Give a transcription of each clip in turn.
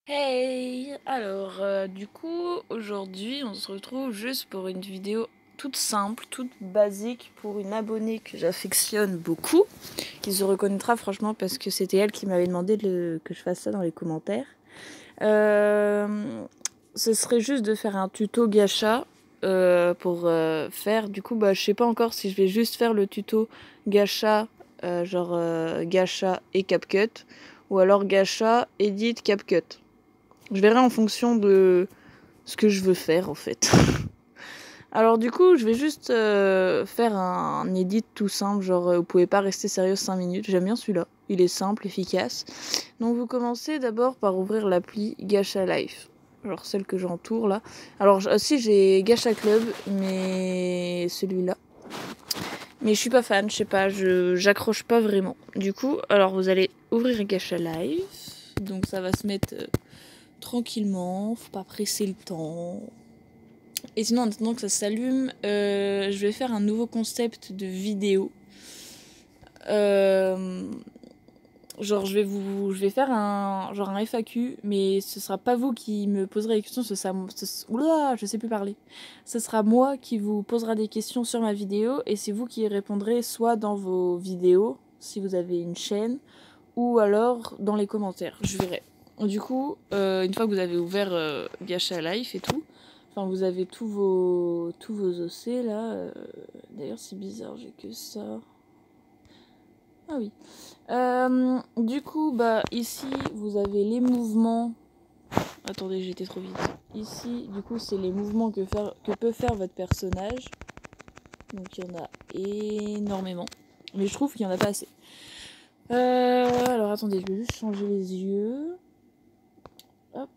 Hey! Alors, du coup, aujourd'hui, on se retrouve juste pour une vidéo toute simple, toute basique pour une abonnée que j'affectionne beaucoup, qui se reconnaîtra franchement parce que c'était elle qui m'avait demandé que je fasse ça dans les commentaires. Ce serait juste de faire un tuto gacha pour faire, du coup, je sais pas encore si je vais juste faire le tuto gacha, gacha et CapCut, ou alors gacha, edit, CapCut. Je verrai en fonction de ce que je veux faire en fait. Alors du coup, je vais juste faire un edit tout simple, vous pouvez pas rester sérieux 5 minutes. J'aime bien celui-là, il est simple, efficace. Donc vous commencez d'abord par ouvrir l'appli Gacha Life, genre celle que j'entoure là. Alors si j'ai Gacha Club, mais celui-là. Mais je suis pas fan, je sais pas, j'accroche pas vraiment. Du coup, alors vous allez ouvrir Gacha Life, donc ça va se mettre tranquillement, faut pas presser le temps. Et sinon, en attendant que ça s'allume, je vais faire un nouveau concept de vidéo. Je vais faire un FAQ, mais ce sera pas vous qui me poserez des questions, oula, je sais plus parler. Ce sera moi qui vous posera des questions sur ma vidéo, et c'est vous qui répondrez soit dans vos vidéos, si vous avez une chaîne, ou alors dans les commentaires, je verrai. Du coup, une fois que vous avez ouvert Gacha Life et tout, enfin vous avez tous vos OC là. D'ailleurs c'est bizarre, j'ai que ça. Ah oui. Du coup, ici vous avez les mouvements. Attendez, j'étais trop vite. Ici, du coup, c'est les mouvements que peut faire votre personnage. Donc il y en a énormément. Mais je trouve qu'il y en a pas assez. Alors attendez, je vais juste changer les yeux. Hop,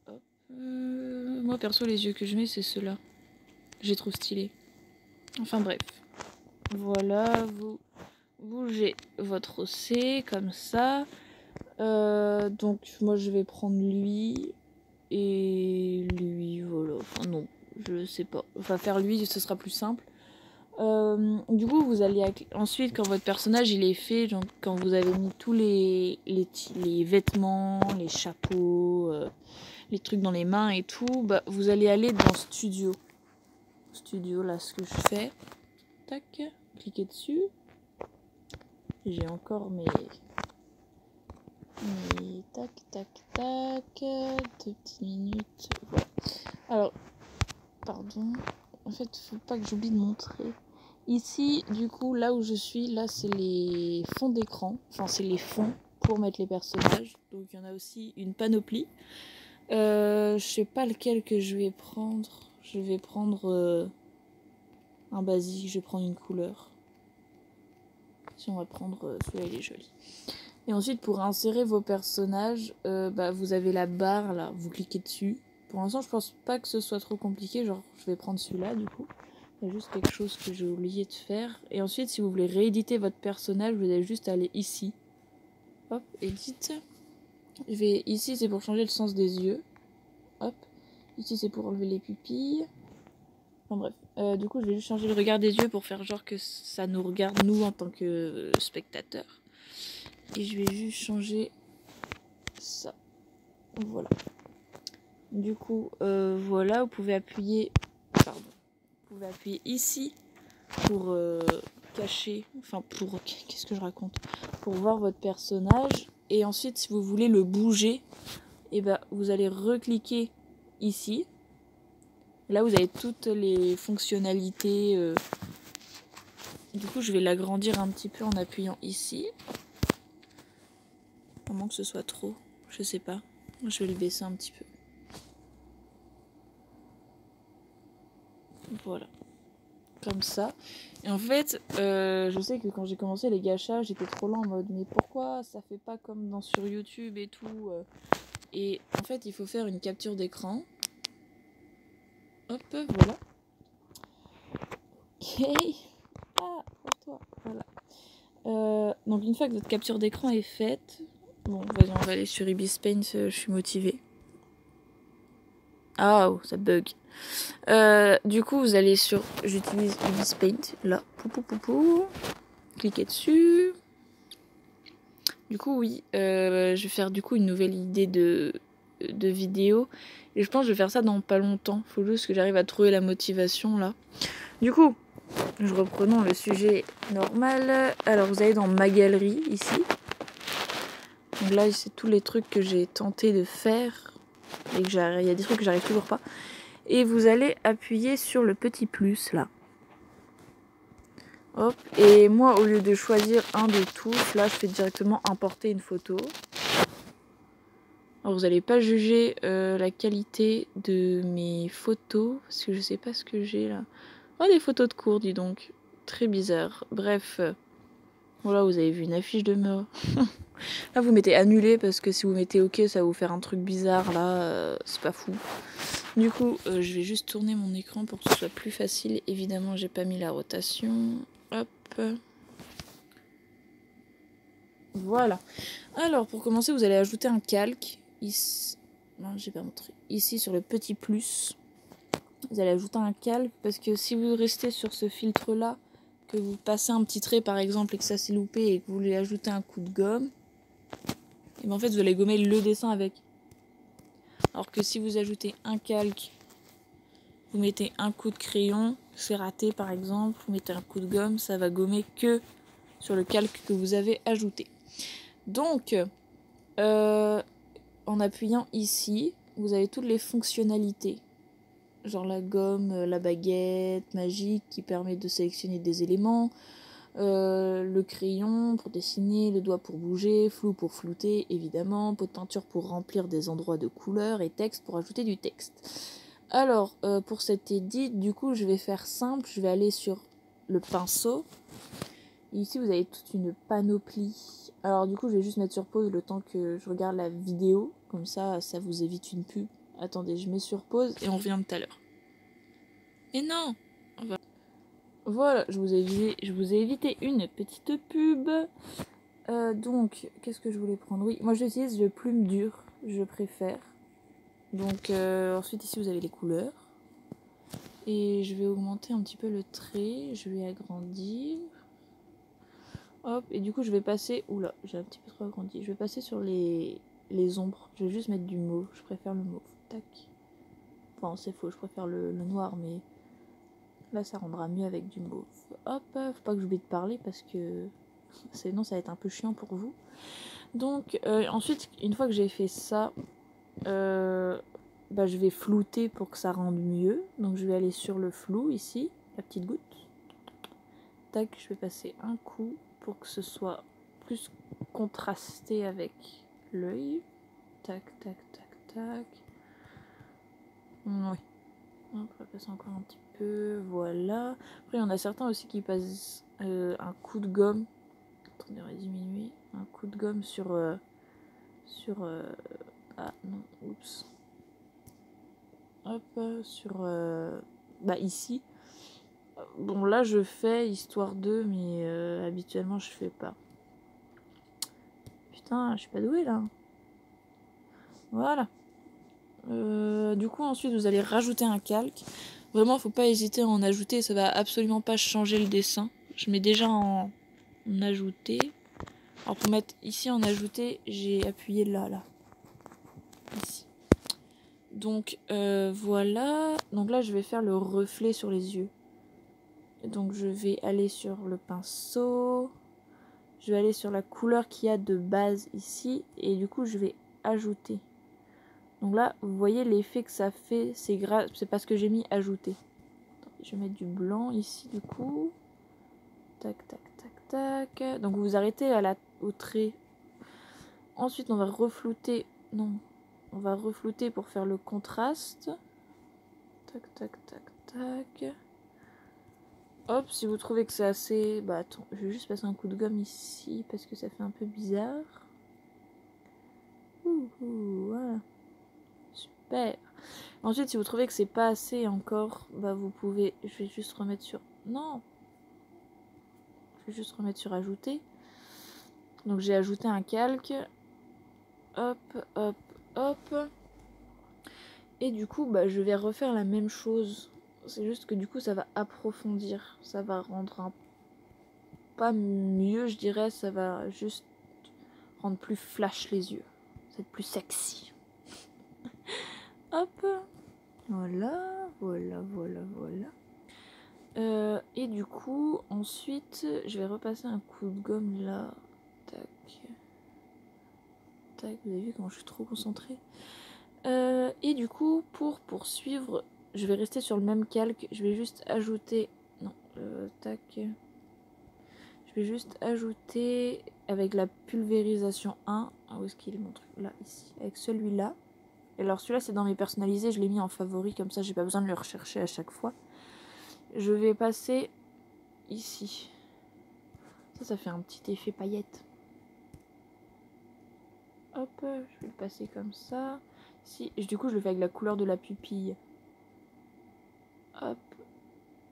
hop. Moi perso, les yeux que je mets, c'est ceux-là. J'ai trop stylé. Enfin bref. Voilà, vous bougez votre OC comme ça. Donc moi je vais prendre lui et lui, voilà. Enfin non, je sais pas. Enfin faire lui, ce sera plus simple. Du coup, vous allez ensuite, quand votre personnage il est fait, donc quand vous avez mis tous les vêtements, les chapeaux, les trucs dans les mains et tout, vous allez aller dans Studio. Studio, là, ce que je fais. Tac, cliquez dessus. J'ai encore mes tac, tac, tac. 2 petites minutes. Voilà. Alors, pardon. En fait, faut pas que j'oublie de montrer. Ici, du coup, là où je suis, là, c'est les fonds d'écran. Enfin, c'est les fonds pour mettre les personnages. Donc, il y en a aussi une panoplie. Je sais pas lequel que je vais prendre. Je vais prendre un basique. Je vais prendre une couleur. Si on va prendre celui-là, il est joli. Et ensuite, pour insérer vos personnages, vous avez la barre, là. Vous cliquez dessus. Pour l'instant, je pense pas que ce soit trop compliqué. Genre, je vais prendre celui-là, du coup. Il y a juste quelque chose que j'ai oublié de faire. Et ensuite, si vous voulez rééditer votre personnage, vous allez juste aller ici. Hop, edit. Ici, c'est pour changer le sens des yeux. Hop. Ici, c'est pour enlever les pupilles. Enfin bref. Du coup, je vais juste changer le regard des yeux pour faire genre que ça nous regarde, nous, en tant que spectateurs. Et je vais juste changer ça. Voilà. Du coup, voilà, vous pouvez appuyer... Pardon. Vous pouvez appuyer ici pour cacher... Enfin, pour... Qu'est-ce que je raconte? Pour voir votre personnage. Et ensuite, si vous voulez le bouger, vous allez recliquer ici. Là, vous avez toutes les fonctionnalités. Du coup, je vais l'agrandir un petit peu en appuyant ici. À moins que ce soit trop. Je sais pas. Je vais le baisser un petit peu. Voilà. Comme ça. Et en fait, je sais que quand j'ai commencé les gachas, j'étais trop lent en mode mais pourquoi ça fait pas comme sur YouTube et tout. Et en fait, il faut faire une capture d'écran. Hop, voilà. Ok. Ah, pour toi. Voilà. Donc une fois que votre capture d'écran est faite, bon, vas-y, on va aller sur Ibis Paint, je suis motivée. Ah, oh, ça bug. Du coup, vous allez sur... J'utilise Ibis Paint, là. Cliquez dessus. Du coup, oui, je vais faire du coup une nouvelle idée de vidéo. Et je pense que je vais faire ça dans pas longtemps. Faut juste que j'arrive à trouver la motivation là. Du coup, reprenons le sujet normal. Alors, vous allez dans ma galerie ici. Donc là, c'est tous les trucs que j'ai tenté de faire. Et il y a des trucs que j'arrive toujours pas. Et vous allez appuyer sur le petit plus là. Hop. Et moi, au lieu de choisir un de tous, là, je fais directement importer une photo. Alors, vous n'allez pas juger la qualité de mes photos. Parce que je sais pas ce que j'ai là. Oh, des photos de cours, dis donc. Très bizarre. Bref. Voilà, vous avez vu une affiche de mort. Là, vous mettez annulé parce que si vous mettez OK, ça va vous faire un truc bizarre. Là, c'est pas fou. Du coup, je vais juste tourner mon écran pour que ce soit plus facile. Évidemment, j'ai pas mis la rotation. Hop. Voilà. Alors, pour commencer, vous allez ajouter un calque. Ici. Non, j'ai pas montré. Ici, sur le petit plus. Vous allez ajouter un calque parce que si vous restez sur ce filtre-là, que vous passez un petit trait par exemple et que ça s'est loupé et que vous voulez ajouter un coup de gomme, et bien en fait, vous allez gommer le dessin avec. Alors que si vous ajoutez un calque, vous mettez un coup de crayon, c'est raté par exemple, vous mettez un coup de gomme, ça va gommer que sur le calque que vous avez ajouté. Donc, en appuyant ici, vous avez toutes les fonctionnalités. Genre la gomme, la baguette magique qui permet de sélectionner des éléments, le crayon pour dessiner, le doigt pour bouger, flou pour flouter évidemment, pot de peinture pour remplir des endroits de couleur et texte pour ajouter du texte. Alors pour cet edit, du coup je vais faire simple, je vais aller sur le pinceau. Ici vous avez toute une panoplie. Alors du coup je vais juste mettre sur pause le temps que je regarde la vidéo, comme ça vous évite une pub. Attendez, je mets sur pause et on revient tout à l'heure. Mais non! Voilà, je vous ai évité une petite pub. Donc, qu'est-ce que je voulais prendre? Oui, moi j'utilise le plume dur, je préfère. Donc, ensuite ici vous avez les couleurs. Et je vais augmenter un petit peu le trait, je vais agrandir. Hop, et du coup je vais passer... Oula, j'ai un petit peu trop agrandi. Je vais passer sur les ombres. Je vais juste mettre du mauve, je préfère le mauve. Tac. Enfin, c'est faux, je préfère le noir, mais... Là, ça rendra mieux avec du mauve. Hop, faut pas que j'oublie de parler parce que sinon ça va être un peu chiant pour vous. Donc, ensuite, une fois que j'ai fait ça, je vais flouter pour que ça rende mieux. Donc, je vais aller sur le flou ici, la petite goutte. Tac, je vais passer un coup pour que ce soit plus contrasté avec l'œil. Tac, tac, tac, tac. Oui. On va passer encore un petit peu, voilà. Après, il y en a certains aussi qui passent un coup de gomme. Attendez, on va diminuer. Un coup de gomme sur... ah non, oups. Hop, sur... ici. Bon, là, je fais histoire de, mais habituellement, je fais pas. Putain, je suis pas douée, là. Voilà. Du coup, ensuite, vous allez rajouter un calque. Vraiment, faut pas hésiter à en ajouter, ça va absolument pas changer le dessin. Je mets déjà en ajouter. Alors pour mettre ici en ajouter, j'ai appuyé là, ici. Donc voilà. Donc là, je vais faire le reflet sur les yeux. Donc je vais aller sur le pinceau. Je vais aller sur la couleur qu'il y a de base ici. Et du coup, je vais ajouter. Donc là, vous voyez l'effet que ça fait, c'est parce que j'ai mis ajouter. Je vais mettre du blanc ici du coup. Tac, tac, tac, tac. Donc vous arrêtez au trait. Ensuite, on va reflouter. Non, on va reflouter pour faire le contraste. Tac, tac, tac, tac. Hop, si vous trouvez que c'est assez... attends, je vais juste passer un coup de gomme ici parce que ça fait un peu bizarre. Voilà. Super. Ensuite, si vous trouvez que c'est pas assez encore, vous pouvez... Je vais juste remettre sur... Non. Je vais juste remettre sur ajouter. Donc j'ai ajouté un calque. Hop, hop, hop. Et du coup, je vais refaire la même chose. C'est juste que du coup, ça va approfondir. Ça va rendre pas mieux, je dirais. Ça va juste rendre plus flash les yeux. C'est plus sexy. Hop. Voilà, voilà, voilà, voilà. Et du coup, ensuite, je vais repasser un coup de gomme là. Tac. Tac, vous avez vu comment je suis trop concentrée. Et du coup, pour poursuivre, je vais rester sur le même calque. Je vais juste ajouter... Non, tac. Je vais juste ajouter avec la pulvérisation 1. Ah, où est-ce qu'il est mon truc? Là, ici. Avec celui-là. Et alors celui-là, c'est dans mes personnalisés. Je l'ai mis en favori. Comme ça, j'ai pas besoin de le rechercher à chaque fois. Je vais passer ici. Ça fait un petit effet paillette. Hop, je vais le passer comme ça. Si, du coup, je le fais avec la couleur de la pupille. Hop,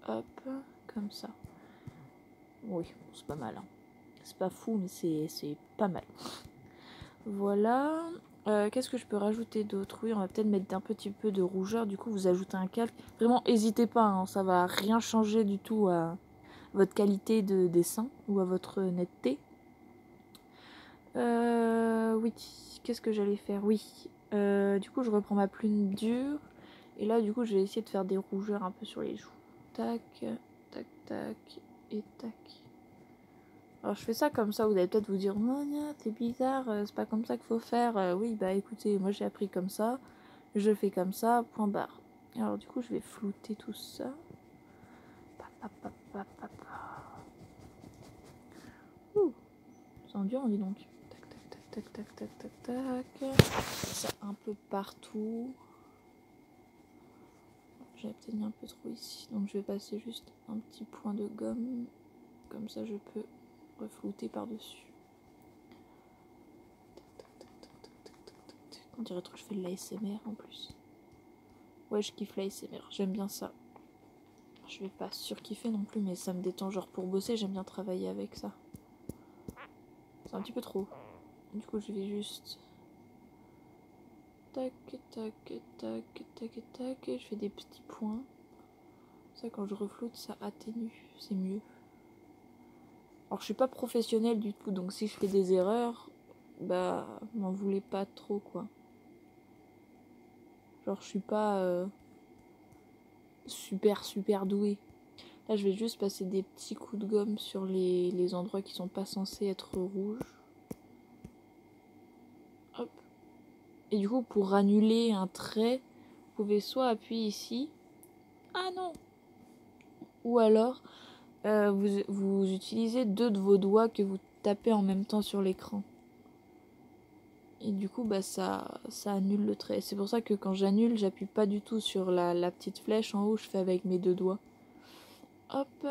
hop, comme ça. Oui, c'est pas mal. Hein. C'est pas fou, mais c'est pas mal. Voilà. Qu'est-ce que je peux rajouter d'autre? Oui, on va peut-être mettre un petit peu de rougeur. Du coup, vous ajoutez un calque. Vraiment, n'hésitez pas. Hein, ça va rien changer du tout à votre qualité de dessin ou à votre netteté. Oui. Qu'est-ce que j'allais faire? Oui. Du coup, je reprends ma plume dure. Et là, du coup, je vais essayer de faire des rougeurs un peu sur les joues. Tac, tac, tac, et tac. Alors, je fais ça comme ça. Vous allez peut-être vous dire, non, c'est bizarre, c'est pas comme ça qu'il faut faire. Oui, bah écoutez, moi j'ai appris comme ça. Je fais comme ça, point barre. Alors, du coup, je vais flouter tout ça. Ouh, c'est endurant, dis donc. Tac, tac, tac, tac, tac, tac, tac, tac. Ça un peu partout. J'avais peut-être mis un peu trop ici, donc je vais passer juste un petit point de gomme. Comme ça, je peux reflouter par-dessus. On dirait trop que je fais de l'ASMR en plus. Ouais, je kiffe l'ASMR, j'aime bien ça. Je vais pas surkiffer non plus, mais ça me détend. Genre pour bosser, j'aime bien travailler avec ça. C'est un petit peu trop. Du coup, je vais juste... Tac, tac, tac, tac, tac. Et je fais des petits points. Ça, quand je refloute, ça atténue. C'est mieux. Alors, je suis pas professionnelle du tout, donc si je fais des erreurs, bah, m'en voulez pas trop, quoi. Genre, je suis pas super douée. Là, je vais juste passer des petits coups de gomme sur les endroits qui sont pas censés être rouges. Hop. Et du coup, pour annuler un trait, vous pouvez soit appuyer ici. Ah non! Ou alors, vous utilisez 2 de vos doigts que vous tapez en même temps sur l'écran. Et du coup, bah, ça annule le trait. C'est pour ça que quand j'annule, j'appuie pas du tout sur la petite flèche en haut, je fais avec mes 2 doigts. Hop.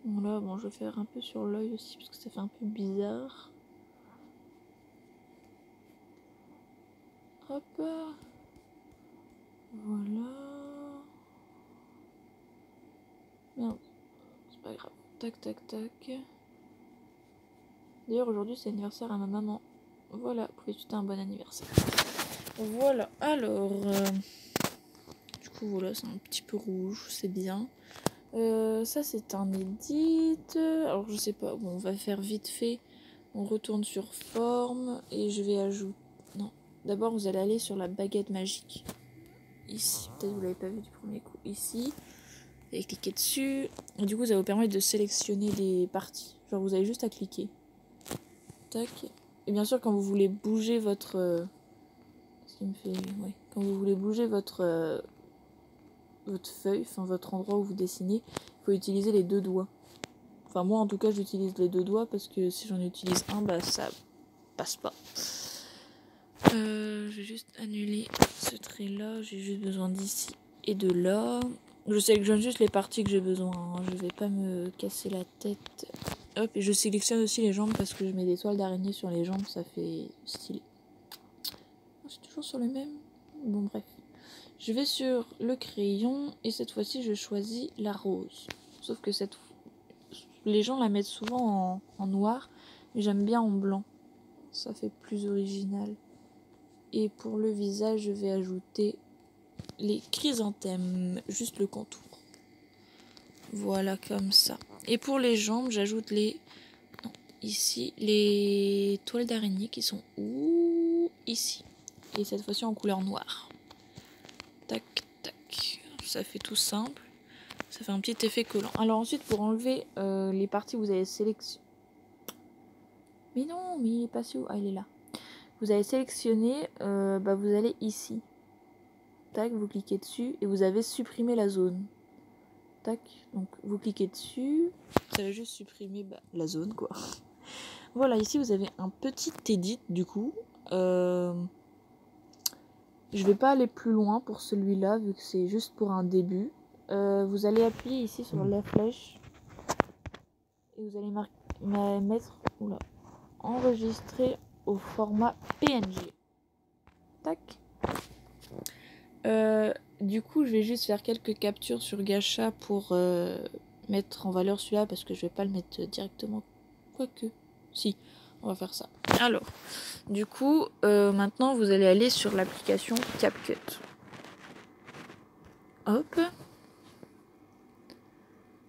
Voilà, bon, je vais faire un peu sur l'œil aussi, parce que ça fait un peu bizarre. Hop. Voilà. Merde, c'est pas grave. Tac, tac, tac. D'ailleurs, aujourd'hui, c'est l'anniversaire à ma maman. Voilà, vous pouvez souhaiter un bon anniversaire. Voilà, alors... du coup, voilà, c'est un petit peu rouge, c'est bien. Ça, c'est un edit. Alors, je sais pas, bon, on va faire vite fait. On retourne sur forme et je vais ajouter... Non, d'abord, vous allez aller sur la baguette magique. Ici, peut-être vous l'avez pas vu du premier coup. Ici, vous allez cliquer dessus. Et du coup, ça va vous permettre de sélectionner des parties. Genre, vous avez juste à cliquer. Tac. Et bien sûr, quand vous voulez bouger votre... ce qui me fait... Ouais. Quand vous voulez bouger votre feuille, enfin votre endroit où vous dessinez, il faut utiliser les 2 doigts. Enfin, moi, en tout cas, j'utilise les 2 doigts parce que si j'en utilise un, bah, ça passe pas. Je vais juste annuler ce trait-là. J'ai juste besoin d'ici et de là. Je sélectionne juste les parties que j'ai besoin. Hein. Je vais pas me casser la tête. Hop, et je sélectionne aussi les jambes parce que je mets des toiles d'araignée sur les jambes. Ça fait stylé. C'est toujours sur le même. Bon, bref. Je vais sur le crayon et cette fois-ci, je choisis la rose. Sauf que les gens la mettent souvent en noir, mais j'aime bien en blanc. Ça fait plus original. Et pour le visage, je vais ajouter les chrysanthèmes, juste le contour. Voilà, comme ça. Et pour les jambes, j'ajoute les... Non, ici les toiles d'araignée qui sont où? Ici. Et cette fois-ci en couleur noire. Tac, tac. Ça fait tout simple. Ça fait un petit effet collant. Alors ensuite, pour enlever les parties, vous avez sélectionné... Mais non, mais il est passé où? Ah, il est là. Vous avez sélectionné, vous allez ici. Tac, vous cliquez dessus et vous avez supprimé la zone. Tac, donc vous cliquez dessus. Ça va juste supprimer la zone, quoi. Voilà, ici vous avez un petit edit du coup. Je vais pas aller plus loin pour celui-là vu que c'est juste pour un début. Vous allez appuyer ici sur la flèche et vous allez mettre enregistrer au format PNG. Tac. Du coup, je vais juste faire quelques captures sur Gacha pour mettre en valeur celui-là parce que je vais pas le mettre directement. Quoique, si, on va faire ça. Alors, du coup, maintenant vous allez aller sur l'application CapCut. Hop.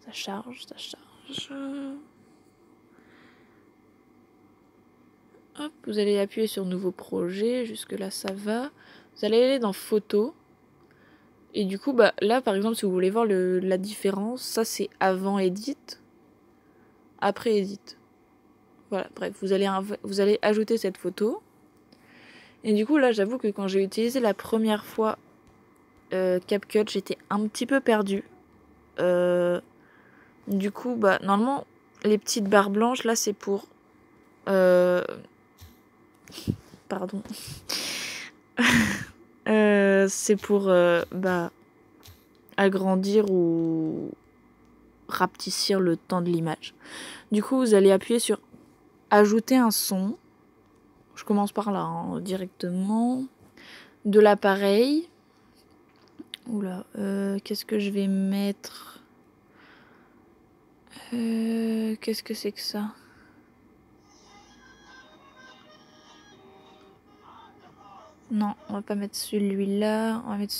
Ça charge, ça charge. Hop, vous allez appuyer sur nouveau projet. Jusque là, ça va. Vous allez aller dans photos. Et du coup, là, par exemple, si vous voulez voir la différence, ça c'est avant edit, après edit. Voilà, bref, vous allez ajouter cette photo. Et du coup, là, j'avoue que quand j'ai utilisé la première fois CapCut, j'étais un petit peu perdue. Du coup, normalement, les petites barres blanches, là, c'est pour... Pardon. C'est pour agrandir ou rapetissir le temps de l'image. Du coup, vous allez appuyer sur ajouter un son. Je commence par là, hein, directement. De l'appareil. Oula, qu'est-ce que je vais mettre? Qu'est-ce que c'est que ça? Non, on va pas mettre celui-là. On va mettre...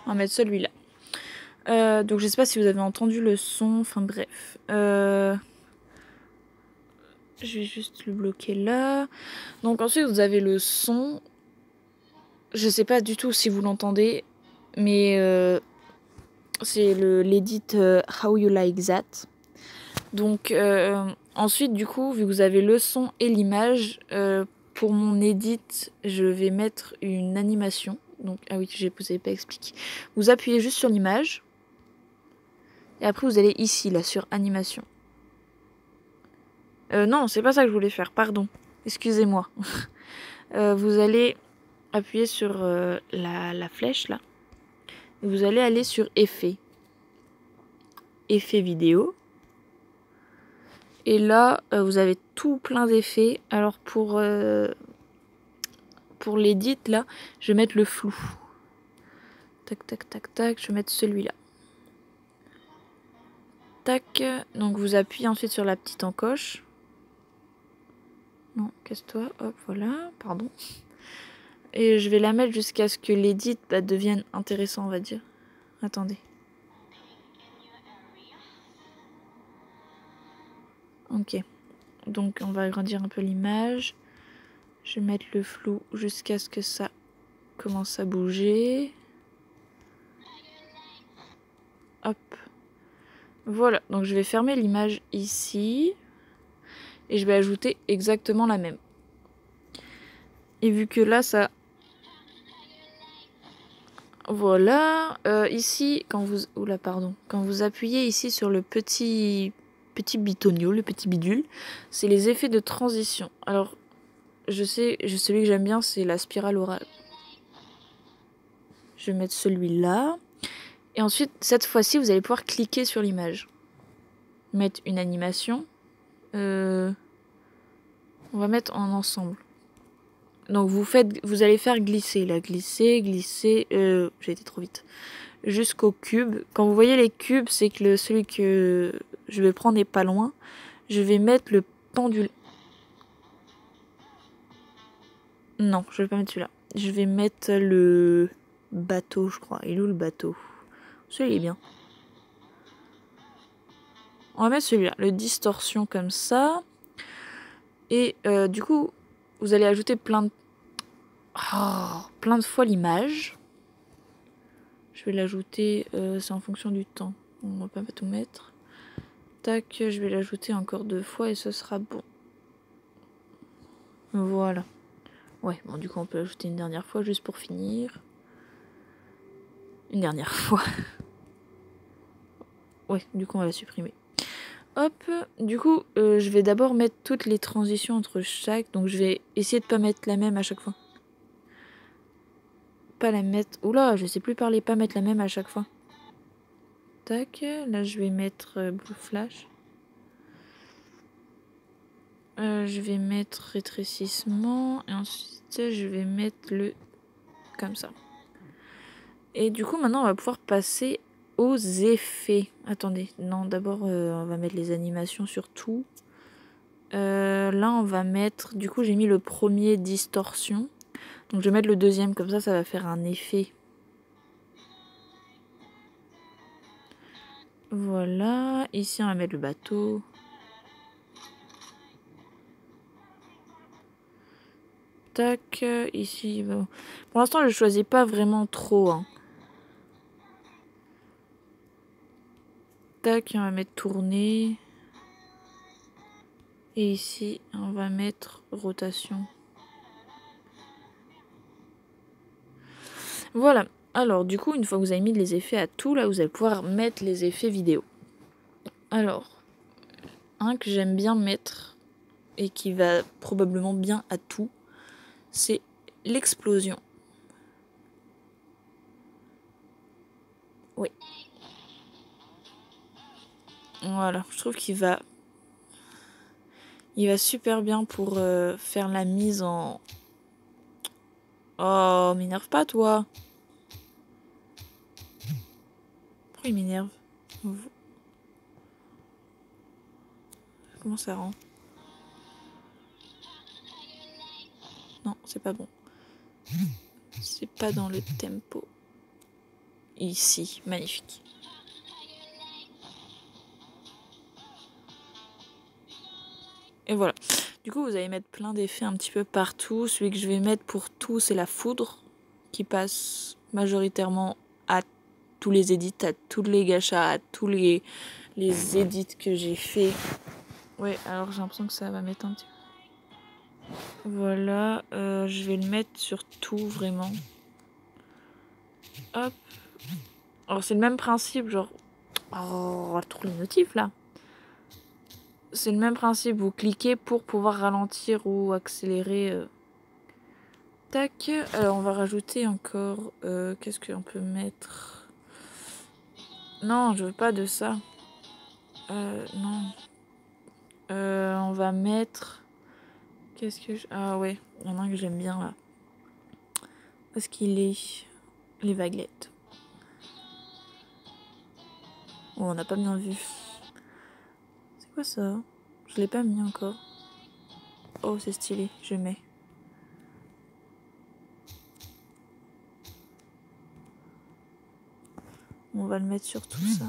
On va mettre celui-là. Donc je sais pas si vous avez entendu le son. Enfin bref. Je vais juste le bloquer là. Donc ensuite vous avez le son. Je sais pas du tout si vous l'entendez. Mais c'est l'edit How You Like That. Donc ensuite du coup vu que vous avez le son et l'image, pour mon edit je vais mettre une animation. Donc ah oui, je vous avais pas expliqué. Vous appuyez juste sur l'image. Et après vous allez ici là sur animation. Non, c'est pas ça que je voulais faire, pardon. Excusez-moi. Vous allez appuyer sur la flèche là. Et vous allez aller sur effet. Effet vidéo. Et là, vous avez tout plein d'effets. Alors pour l'edit là, je vais mettre le flou. Tac, tac, tac, tac. Je vais mettre celui-là. Tac. Donc vous appuyez ensuite sur la petite encoche. Non, casse-toi. Hop, voilà. Pardon. Et je vais la mettre jusqu'à ce que l'edit devienne intéressant, on va dire. Attendez. Ok. Donc on va agrandir un peu l'image. Je vais mettre le flou jusqu'à ce que ça commence à bouger. Hop. Voilà. Donc je vais fermer l'image ici. Et je vais ajouter exactement la même. Et vu que là, ça... Voilà. Ici, quand vous... Oula, pardon. Quand vous appuyez ici sur le petit bitonio, le petit bidule, c'est les effets de transition. Alors, celui que j'aime bien, c'est la spirale orale. Je vais mettre celui-là. Et ensuite, cette fois-ci, vous allez pouvoir cliquer sur l'image. Mettre une animation. On va mettre en ensemble. Donc vous allez faire glisser, là, glisser, j'ai été trop vite. Jusqu'au cube. Quand vous voyez les cubes, c'est que celui que je vais prendre n'est pas loin. Je vais mettre le pendule. Non, je vais pas mettre celui-là. Je vais mettre le bateau, je crois. Il est où le bateau? Celui-là est bien. On va mettre celui-là, le distorsion comme ça. Et du coup, vous allez ajouter plein de fois l'image. Je vais l'ajouter, c'est en fonction du temps. On va pas tout mettre. Tac, je vais l'ajouter encore 2 fois et ce sera bon. Voilà. Ouais, bon du coup on peut ajouter une dernière fois juste pour finir. Une dernière fois. Ouais, du coup on va la supprimer. Hop, du coup je vais d'abord mettre toutes les transitions entre chaque. Donc je vais essayer de pas mettre la même à chaque fois. Pas la mettre... Oula, je sais plus parler, pas mettre la même à chaque fois. Tac, là je vais mettre Blue Flash. Je vais mettre rétrécissement et ensuite je vais mettre le comme ça. Et du coup maintenant on va pouvoir passer aux effets. Attendez, non d'abord on va mettre les animations sur tout. Là on va mettre, du coup j'ai mis le premier distorsion. Donc je vais mettre le deuxième, comme ça va faire un effet. Voilà, ici on va mettre le bateau. Tac, ici, bon. Pour l'instant je choisis pas vraiment trop. Hein. Tac, on va mettre tourner. Et ici on va mettre rotation. Voilà, alors du coup une fois que vous avez mis les effets à tout, là vous allez pouvoir mettre les effets vidéo. Alors, un que j'aime bien mettre et qui va probablement bien à tout, c'est l'explosion. Oui. Voilà, je trouve qu'il va... Il va super bien pour faire la mise en... Oh, m'énerve pas toi. Pourquoi il m'énerve? Comment ça rend? Non, c'est pas bon. C'est pas dans le tempo. Ici, magnifique. Et voilà. Du coup, vous allez mettre plein d'effets un petit peu partout. Celui que je vais mettre pour tout, c'est la foudre, qui passe majoritairement à tous les edits, à tous les gachas, à tous les edits que j'ai fait. Ouais, alors j'ai l'impression que ça va mettre un petit peu. Voilà, je vais le mettre sur tout, vraiment. Hop. Alors c'est le même principe, genre... Oh, trop les notifs, là. C'est le même principe, vous cliquez pour pouvoir ralentir ou accélérer. Tac, alors on va rajouter encore, qu'est-ce qu'on peut mettre? Non, je veux pas de ça. Non. On va mettre... Qu'est-ce que je... Ah ouais, il y en a un que j'aime bien là. Où est-ce qu'il est? Les vaguelettes. Oh, on n'a pas bien vu. C'est quoi ça? Je l'ai pas mis encore. Oh, c'est stylé, je mets. On va le mettre sur tout ça.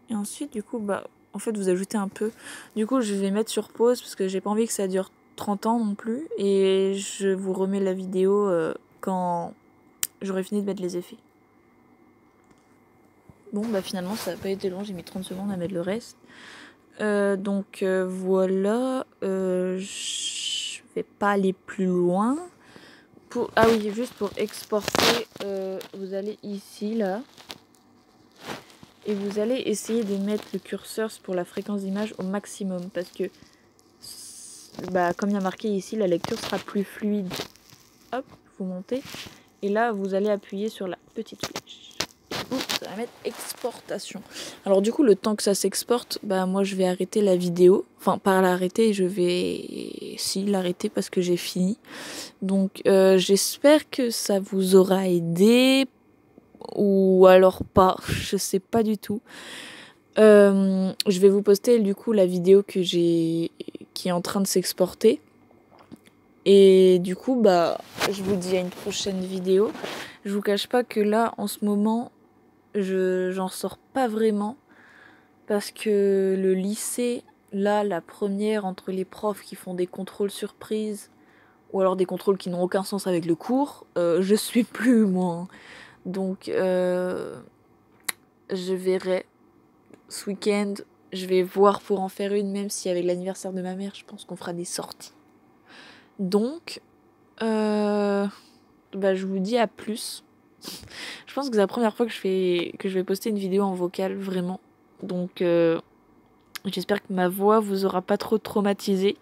Et ensuite, du coup, bah, en fait, vous ajoutez un peu. Du coup, je vais mettre sur pause parce que j'ai pas envie que ça dure 30 ans non plus. Et je vous remets la vidéo quand j'aurai fini de mettre les effets. Bon, bah finalement, ça n'a pas été long. J'ai mis 30 secondes à mettre le reste. Donc voilà. Je vais pas aller plus loin. Ah oui, juste pour exporter, vous allez ici, là. Et vous allez essayer de mettre le curseur pour la fréquence d'image au maximum. Parce que, bah, comme il y a marqué ici, la lecture sera plus fluide. Hop, vous montez. Et là, vous allez appuyer sur la petite flèche. Et du coup, ça va mettre exportation. Alors du coup, le temps que ça s'exporte, bah moi je vais arrêter la vidéo. Enfin, pas l'arrêter, je vais... Si, l'arrêter parce que j'ai fini. Donc, j'espère que ça vous aura aidé. Ou alors pas, je sais pas du tout. Je vais vous poster du coup la vidéo que qui est en train de s'exporter. Et du coup, bah, je vous dis à une prochaine vidéo. Je vous cache pas que là, en ce moment, j'en ressors pas vraiment. Parce que le lycée, là, la première, entre les profs qui font des contrôles surprises, ou alors des contrôles qui n'ont aucun sens avec le cours, je suis plus, moi. Donc, je verrai ce week-end. Je vais voir pour en faire une, même si avec l'anniversaire de ma mère, je pense qu'on fera des sorties. Donc, je vous dis à plus. Je pense que c'est la première fois que je vais poster une vidéo en vocal, vraiment. Donc, j'espère que ma voix vous aura pas trop traumatisé.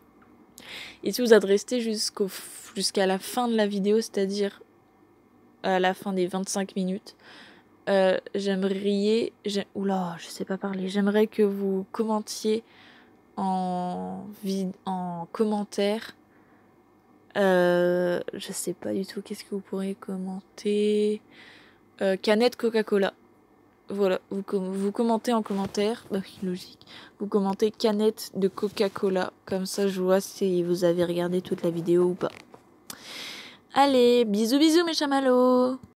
Et si vous êtes resté jusqu'à la fin de la vidéo, c'est-à-dire à la fin des 25 minutes, oula, je sais pas parler. J'aimerais que vous commentiez en commentaire. Je sais pas du tout. Qu'est-ce que vous pourriez commenter? Canette Coca-Cola. Voilà, vous commentez en commentaire. Logique. Vous commentez canette de Coca-Cola. Comme ça, je vois si vous avez regardé toute la vidéo ou pas. Allez, bisous bisous mes chamallows!